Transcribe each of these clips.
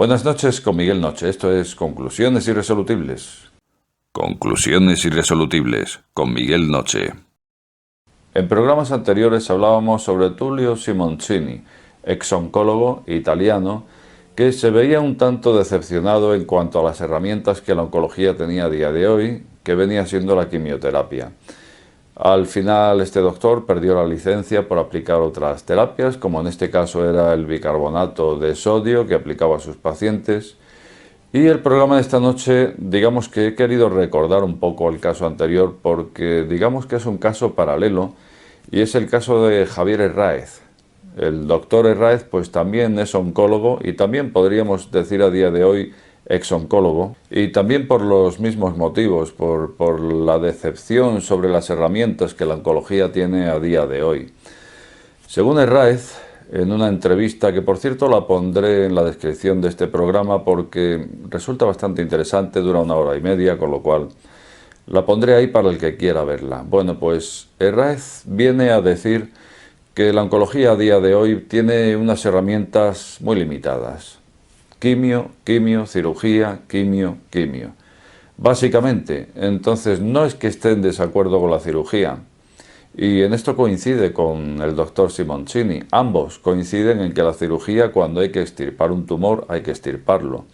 Buenas noches con Miguel Noche. Esto es Conclusiones Irresolubles. Conclusiones Irresolubles con Miguel Noche. En programas anteriores hablábamos sobre Tullio Simoncini, ex-oncólogo italiano, que se veía un tanto decepcionado en cuanto a las herramientas que la oncología tenía a día de hoy, que venía siendo la quimioterapia. Al final este doctor perdió la licencia por aplicar otras terapias, como en este caso era el bicarbonato de sodio que aplicaba a sus pacientes. Y el programa de esta noche, digamos que he querido recordar un poco el caso anterior porque digamos que es un caso paralelo y es el caso de Javier Herráez. El doctor Herráez pues también es oncólogo y también podríamos decir a día de hoy ex-oncólogo, y también por los mismos motivos, por la decepción sobre las herramientas que la oncología tiene a día de hoy. Según Herráez, en una entrevista, que por cierto la pondré en la descripción de este programa porque resulta bastante interesante, dura 1 hora y media, con lo cual la pondré ahí para el que quiera verla. Bueno, pues Herráez viene a decir que la oncología a día de hoy tiene unas herramientas muy limitadas. Quimio, cirugía, quimio. Básicamente, entonces no es que esté en desacuerdo con la cirugía, y en esto coincide con el doctor Simoncini. Ambos coinciden en que la cirugía, cuando hay que extirpar un tumor, hay que extirparlo.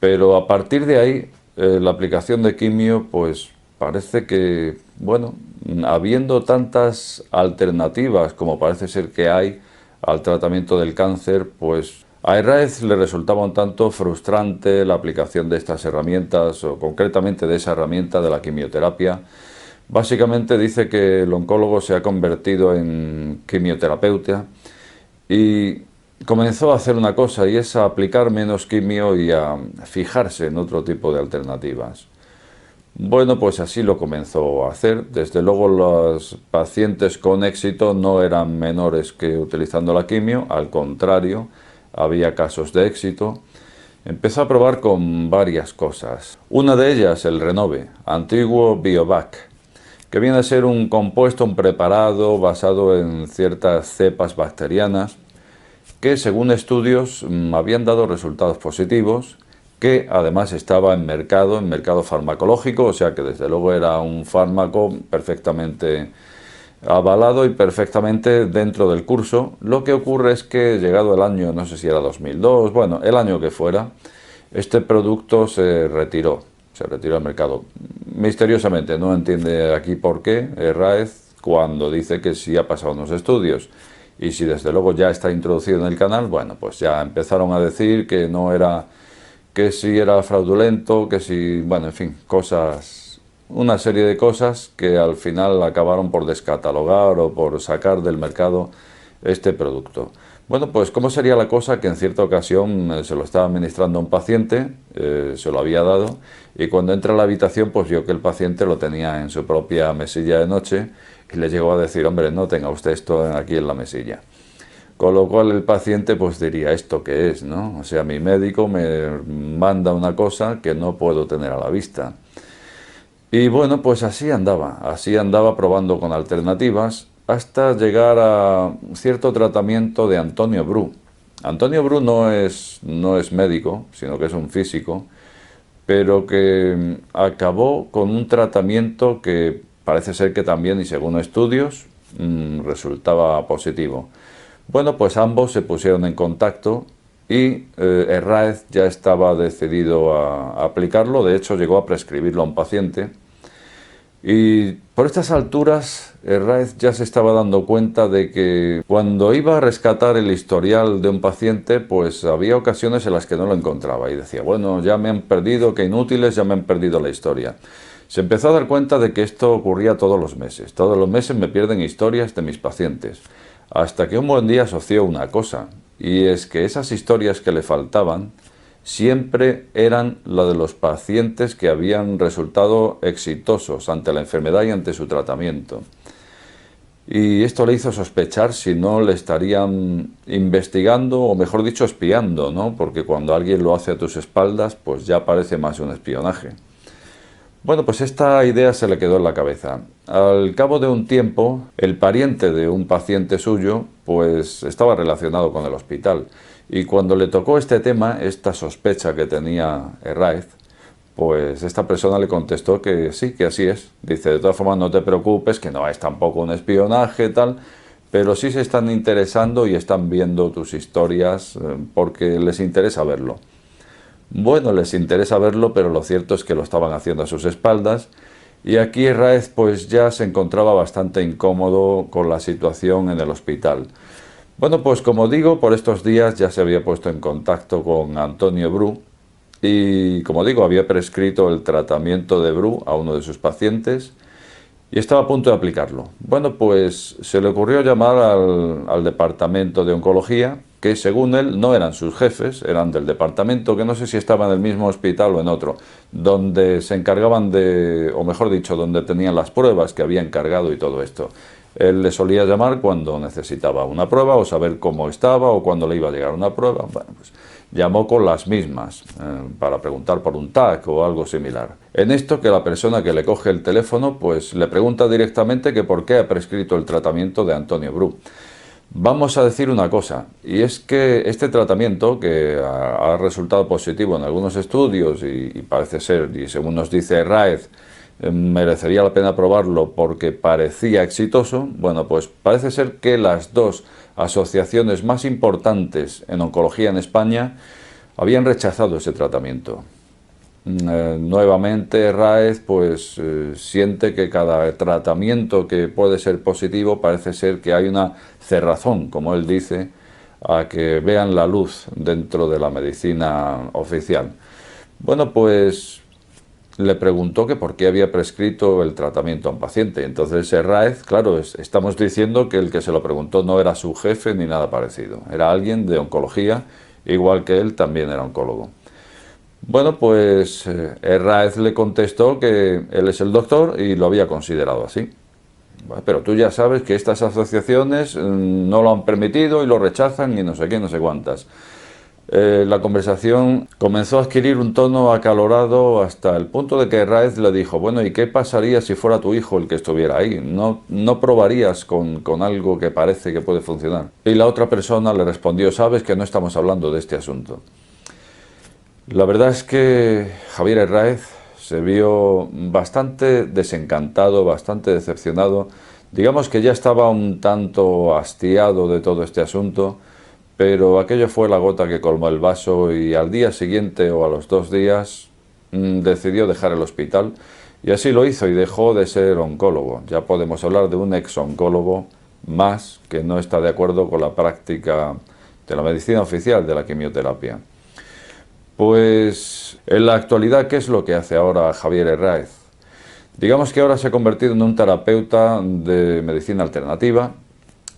Pero a partir de ahí, la aplicación de quimio, pues parece que, bueno, habiendo tantas alternativas como parece ser que hay al tratamiento del cáncer, pues a Herráez le resultaba un tanto frustrante la aplicación de estas herramientas, o concretamente de esa herramienta de la quimioterapia. Básicamente dice que el oncólogo se ha convertido en quimioterapeuta y comenzó a hacer una cosa, y es a aplicar menos quimio y a fijarse en otro tipo de alternativas. Bueno, pues así lo comenzó a hacer. Desde luego los pacientes con éxito no eran menores que utilizando la quimio, al contrario, había casos de éxito. Empezó a probar con varias cosas. Una de ellas, el Renove, antiguo Biovac, que viene a ser un compuesto, un preparado basado en ciertas cepas bacterianas que, según estudios, habían dado resultados positivos, que además estaba en mercado farmacológico, o sea que desde luego era un fármaco perfectamente avalado y perfectamente dentro del curso. Lo que ocurre es que, llegado el año, no sé si era 2002, bueno, el año que fuera, este producto se retiró del mercado. Misteriosamente, no entiende aquí por qué Herráez, cuando dice que sí ha pasado unos estudios. Y si desde luego ya está introducido en el canal, bueno, pues ya empezaron a decir que no era, que sí era fraudulento, que sí, bueno, en fin, cosas, una serie de cosas que al final acabaron por descatalogar o por sacar del mercado este producto. Bueno, pues ¿cómo sería la cosa que en cierta ocasión se lo estaba administrando a un paciente, se lo había dado, y cuando entra a la habitación pues vio que el paciente lo tenía en su propia mesilla de noche y le llegó a decir: hombre, no tenga usted esto aquí en la mesilla? Con lo cual el paciente pues diría: ¿esto qué es, no? O sea, mi médico me manda una cosa que no puedo tener a la vista. Y bueno, pues así andaba probando con alternativas hasta llegar a cierto tratamiento de Antonio Bru. Antonio Bru no es médico, sino que es un físico, pero que acabó con un tratamiento que parece ser que también, y según estudios, resultaba positivo. Bueno, pues ambos se pusieron en contacto y Herráez ya estaba decidido a aplicarlo. De hecho, llegó a prescribirlo a un paciente. Y por estas alturas, Herráez ya se estaba dando cuenta de que cuando iba a rescatar el historial de un paciente, pues había ocasiones en las que no lo encontraba. Y decía: bueno, ya me han perdido, qué inútiles, ya me han perdido la historia. Se empezó a dar cuenta de que esto ocurría todos los meses. Todos los meses me pierden historias de mis pacientes. Hasta que un buen día asoció una cosa, y es que esas historias que le faltaban siempre eran la de los pacientes que habían resultado exitosos ante la enfermedad y ante su tratamiento. Y esto le hizo sospechar si no le estarían investigando, o mejor dicho, espiando, ¿no? Porque cuando alguien lo hace a tus espaldas, pues ya parece más un espionaje. Bueno, pues esta idea se le quedó en la cabeza. Al cabo de un tiempo, el pariente de un paciente suyo, pues estaba relacionado con el hospital. Y cuando le tocó este tema, esta sospecha que tenía Herráez, pues esta persona le contestó que sí, que así es. Dice, de todas formas no te preocupes, que no es tampoco un espionaje tal, pero sí se están interesando y están viendo tus historias porque les interesa verlo. Bueno, les interesa verlo, pero lo cierto es que lo estaban haciendo a sus espaldas y aquí Herráez pues ya se encontraba bastante incómodo con la situación en el hospital. Bueno, pues como digo, por estos días ya se había puesto en contacto con Antonio Bru y, como digo, había prescrito el tratamiento de Bru a uno de sus pacientes y estaba a punto de aplicarlo. Bueno, pues se le ocurrió llamar al departamento de oncología, que según él no eran sus jefes, eran del departamento, que no sé si estaba en el mismo hospital o en otro, donde se encargaban de, o mejor dicho, donde tenían las pruebas que había encargado y todo esto. Él le solía llamar cuando necesitaba una prueba o saber cómo estaba o cuando le iba a llegar una prueba. Bueno, pues llamó con las mismas para preguntar por un TAC o algo similar. En esto que la persona que le coge el teléfono pues le pregunta directamente que por qué ha prescrito el tratamiento de Antonio Bru. Vamos a decir una cosa, y es que este tratamiento, que ha resultado positivo en algunos estudios y parece ser, y según nos dice Herráez, merecería la pena probarlo porque parecía exitoso, bueno, pues parece ser que las dos asociaciones más importantes en oncología en España habían rechazado ese tratamiento. Nuevamente Herráez pues siente que cada tratamiento que puede ser positivo parece ser que hay una cerrazón, como él dice, a que vean la luz dentro de la medicina oficial. Bueno, pues le preguntó que por qué había prescrito el tratamiento a un paciente. Entonces Herráez, claro, estamos diciendo que el que se lo preguntó no era su jefe ni nada parecido, era alguien de oncología, igual que él también era oncólogo. Bueno, pues Herráez le contestó que él es el doctor y lo había considerado así. Bueno, pero tú ya sabes que estas asociaciones no lo han permitido y lo rechazan y no sé qué, no sé cuántas. La conversación comenzó a adquirir un tono acalorado hasta el punto de que Herráez le dijo, bueno, ¿y qué pasaría si fuera tu hijo el que estuviera ahí? ¿No probarías con algo que parece que puede funcionar? Y la otra persona le respondió, sabes que no estamos hablando de este asunto. La verdad es que Javier Herráez se vio bastante desencantado, bastante decepcionado. Digamos que ya estaba un tanto hastiado de todo este asunto, pero aquello fue la gota que colmó el vaso y al día siguiente o a los 2 días decidió dejar el hospital y así lo hizo y dejó de ser oncólogo. Ya podemos hablar de un ex-oncólogo más que no está de acuerdo con la práctica de la medicina oficial de la quimioterapia. Pues en la actualidad, ¿qué es lo que hace ahora Javier Herráez? Digamos que ahora se ha convertido en un terapeuta de medicina alternativa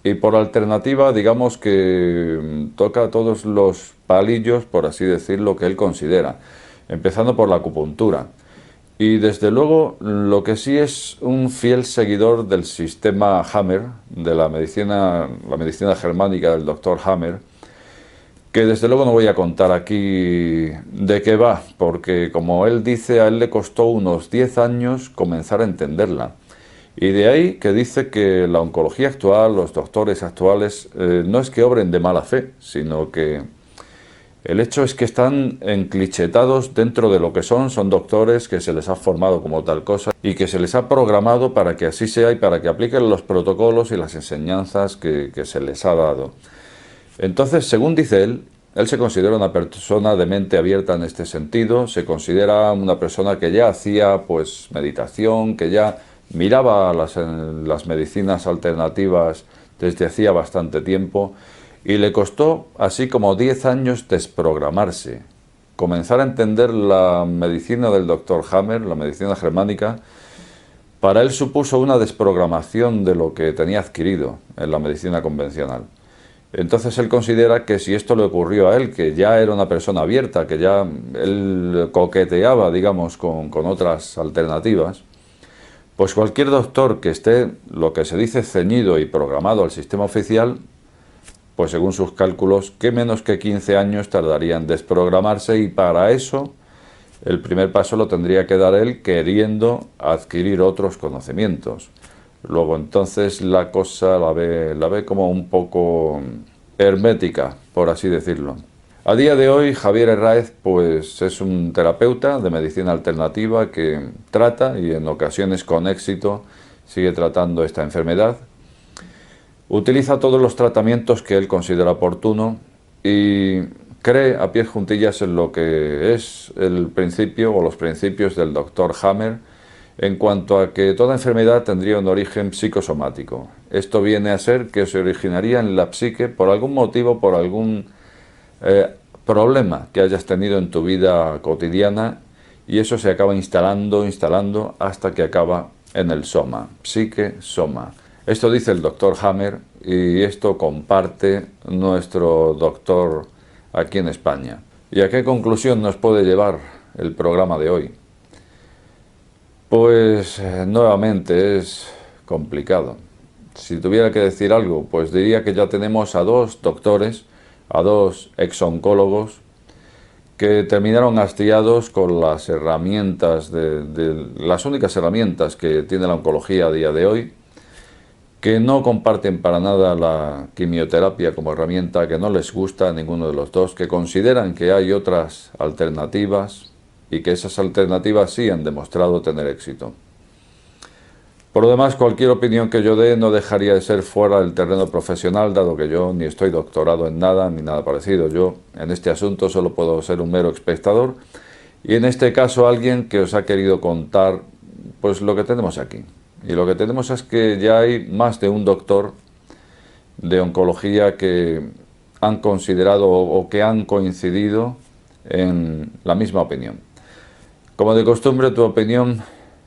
y por alternativa digamos que toca todos los palillos, por así decirlo, que él considera, empezando por la acupuntura. Y desde luego lo que sí es un fiel seguidor del sistema Hammer, de la medicina germánica del doctor Hammer, que desde luego no voy a contar aquí de qué va, porque como él dice, a él le costó unos 10 años comenzar a entenderla. Y de ahí que dice que la oncología actual, los doctores actuales, no es que obren de mala fe, sino que el hecho es que están enclichetados dentro de lo que son doctores que se les ha formado como tal cosa y que se les ha programado para que así sea y para que apliquen los protocolos y las enseñanzas que se les ha dado. Entonces, según dice él se considera una persona de mente abierta en este sentido, se considera una persona que ya hacía pues meditación, que ya miraba las medicinas alternativas desde hacía bastante tiempo y le costó así como 10 años desprogramarse, comenzar a entender la medicina del doctor Hammer, la medicina germánica. Para él supuso una desprogramación de lo que tenía adquirido en la medicina convencional. Entonces él considera que si esto le ocurrió a él, que ya era una persona abierta, que ya él coqueteaba, digamos, con otras alternativas, pues cualquier doctor que esté, lo que se dice, ceñido y programado al sistema oficial, pues según sus cálculos, ¿qué menos que 15 años tardaría en desprogramarse? Y para eso, el primer paso lo tendría que dar él queriendo adquirir otros conocimientos. Luego entonces la cosa la ve como un poco hermética, por así decirlo. A día de hoy, Javier Herráez pues, es un terapeuta de medicina alternativa que trata, y en ocasiones con éxito, sigue tratando esta enfermedad. Utiliza todos los tratamientos que él considera oportuno y cree a pies juntillas en lo que es el principio o los principios del Dr. Hammer en cuanto a que toda enfermedad tendría un origen psicosomático. Esto viene a ser que se originaría en la psique por algún motivo, por algún problema que hayas tenido en tu vida cotidiana, y eso se acaba instalando hasta que acaba en el soma, psique, soma. Esto dice el Dr. Hammer y esto comparte nuestro doctor aquí en España. ¿Y a qué conclusión nos puede llevar el programa de hoy? Pues nuevamente es complicado. Si tuviera que decir algo, pues diría que ya tenemos a dos doctores, a dos exoncólogos que terminaron hastiados con las herramientas, las únicas herramientas que tiene la oncología a día de hoy, que no comparten para nada la quimioterapia como herramienta, que no les gusta a ninguno de los dos, que consideran que hay otras alternativas y que esas alternativas sí han demostrado tener éxito. Por lo demás, cualquier opinión que yo dé no dejaría de ser fuera del terreno profesional, dado que yo ni estoy doctorado en nada ni nada parecido. Yo en este asunto solo puedo ser un mero espectador y en este caso alguien que os ha querido contar pues lo que tenemos aquí. Y lo que tenemos es que ya hay más de un doctor de oncología que han considerado o que han coincidido en la misma opinión. Como de costumbre, tu opinión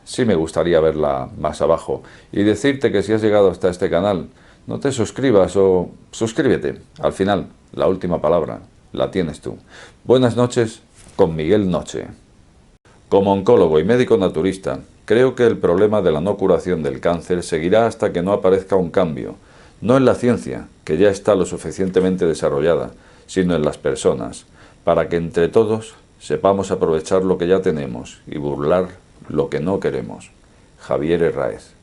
sí me gustaría verla más abajo. Y decirte que si has llegado hasta este canal, no te suscribas o suscríbete. Al final, la última palabra la tienes tú. Buenas noches con Miguel Noche. Como oncólogo y médico naturista, creo que el problema de la no curación del cáncer seguirá hasta que no aparezca un cambio, no en la ciencia, que ya está lo suficientemente desarrollada, sino en las personas, para que entre todos sepamos aprovechar lo que ya tenemos y burlar lo que no queremos. Javier Herráez.